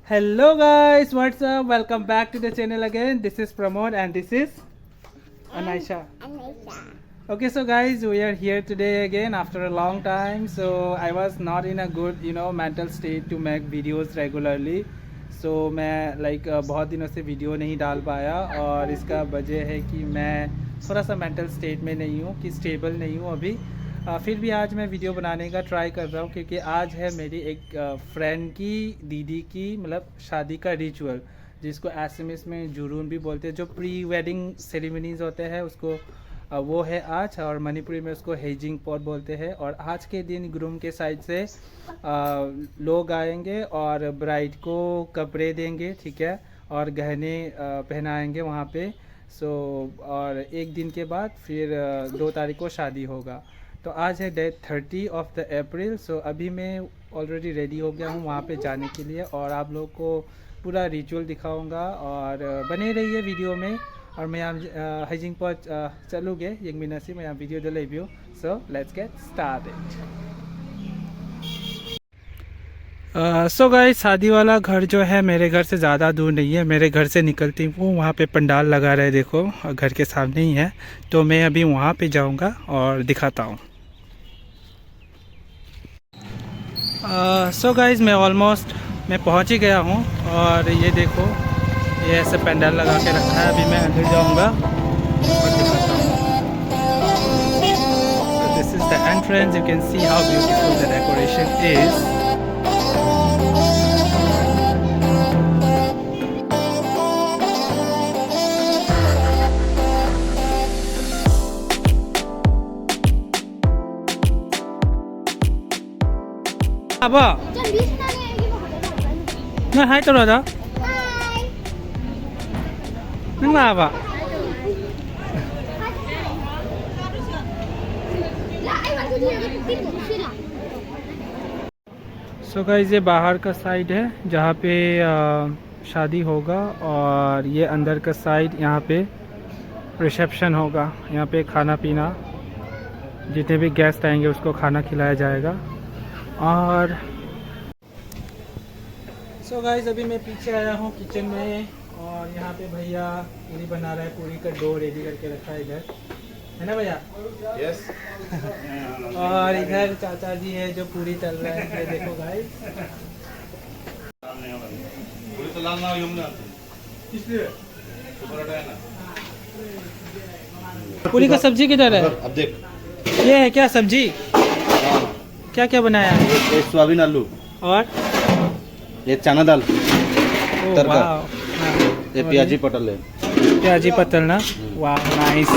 Hello guys, what's up? Welcome back to the channel again. This is Pramod and this is Anaisha. Okay, so guys, we are here today again after a long time. So I was not in a good, mental state to make videos regularly. So मैं बहुत दिनों से video नहीं डाल पाया और इसका वजह है कि मैं थोड़ा सा मेंटल स्टेट में नहीं हूँ कि स्टेबल नहीं हूँ अभी। फिर भी आज मैं वीडियो बनाने का ट्राई कर रहा हूँ क्योंकि आज है मेरी एक फ्रेंड की दीदी की मतलब शादी का रिचुअल, जिसको एसएमएस में जुरून भी बोलते हैं, जो प्री वेडिंग सेरेमनीज होते हैं उसको वो है आज, और मणिपुरी में उसको हेजिंग पॉट बोलते हैं। और आज के दिन ग्रूम के साइड से लोग आएंगे और ब्राइड को कपड़े देंगे, ठीक है, और गहने पहनाएंगे वहाँ पे। सो और एक दिन के बाद फिर 2 तारीख को शादी होगा। तो आज है डेट 30 ऑफ द अप्रैल। सो अभी मैं ऑलरेडी रेडी हो गया हूँ वहाँ पे जाने के लिए और आप लोग को पूरा रिचुअल दिखाऊंगा और बने रहिए वीडियो में। और मैं यहाँ हाइजिंग पर चलूँगे एक महीना से मैं यहाँ वीडियो डले भी हूँ। So let's get started. So guys, शादी वाला घर जो है मेरे घर से ज़्यादा दूर नहीं है। मेरे घर से निकलती हूँ वहाँ पे पंडाल लगा रहे, देखो घर के सामने ही है। तो मैं अभी वहाँ पे जाऊँगा और दिखाता हूँ। सो गाइस, मैं पहुँच ही गया हूँ और ये देखो ये ऐसे पंडाल लगा के रखा है। अभी मैं अंदर जाऊँगा और दिखाता हूँ। This is the entrance, you can see how beautiful the decoration is. Apa? Nah, hai tuh ada. Neng lah apa? So guys, ये बाहर का साइड है जहाँ पे शादी होगा और ये अंदर का साइड यहाँ पे रिसेप्शन होगा। यहाँ पे खाना पीना, जितने भी गेस्ट आएंगे उसको खाना खिलाया जाएगा। और सो गाइस, अभी मैं पीछे आया हूँ किचन में और यहाँ पे भैया पूरी बना रहा है। पूरी का डो रेडी करके रखा है इधर, है ना भैया? यस। और इधर चाचा जी है जो पूरी तल रहे हैं, ये देखो गाइस। पूरी का सब्जी किधर है? अब देख, ये है क्या सब्जी? क्या क्या बनाया है? ये सोयाबीन आलू और ये चना दाल तड़का, ये प्याजी पटल है। प्याजी पत्तल ना, वाह नाइस।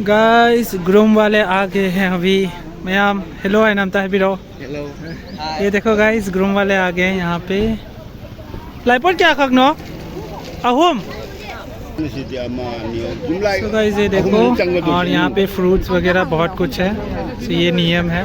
गाइस, ग्रूम वाले आ गए हैं अभी। मैम हेलो है नाम है बिरो। हेलो। ये देखो गाइस, ग्रूम वाले आ गए हैं यहाँ पे। लाइपर क्या खगनो अहुम। तो गाइस ये देखो, और यहाँ पे फ्रूट्स वगैरह बहुत कुछ है। तो ये नियम है।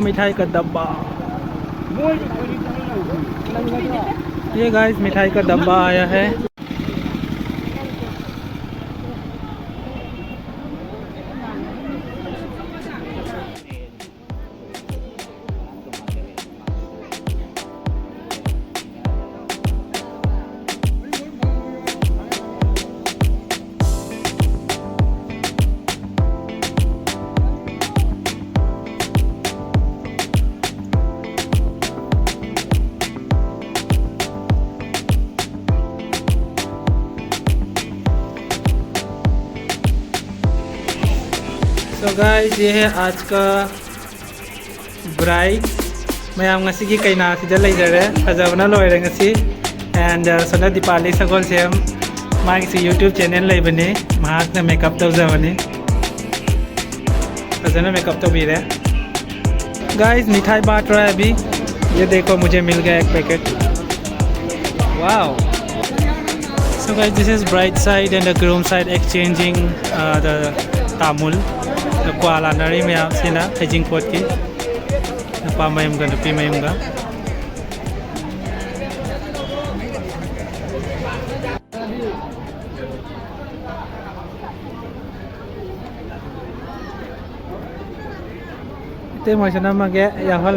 मिठाई का डब्बा, ये गाइस मिठाई का डब्बा आया है। गाइस ये है आज का bride ma'am ngasi gi kaina sida leijare fajabna loire ngasi and sona dipali sagol sem magi si YouTube channel leibani mahak na makeup tawjabani fajana makeup to bhi raha guys मिठाई बांट रहा है अभी ये देखो मुझे मिल गया एक packet wow so guys this is bride side and the groom side exchanging the tamul the क्वाला नरी में सिना हेजिंग पोट की नपा मयम का नपी मयम का ते मशना मगे या हल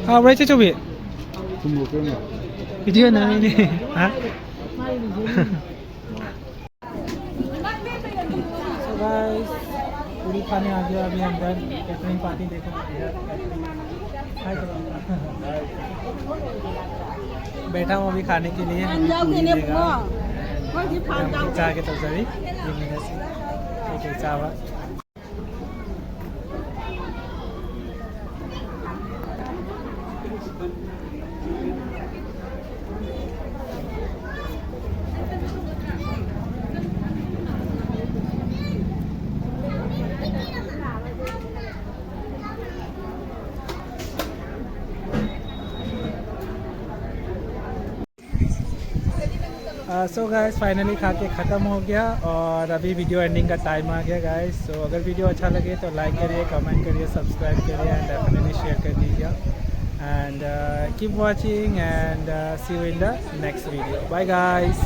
हाँ बड़े चो भी वीडियो ना ini हाँ so guys पूरी खाने आ गया अभी अंदर कैटरिंग पार्टी देखो हाय करो बैठा हूँ अभी खाने के लिए चाह के तो सभी ठीक है चावा सो गाइस फाइनली खा के ख़त्म हो गया और अभी वीडियो एंडिंग का टाइम आ गया गाइस। सो अगर वीडियो अच्छा लगे तो लाइक करिए, कमेंट करिए, सब्सक्राइब करिए एंड डेफिनेटली शेयर कर दीजिए and keep watching and see you in the next video. Bye guys.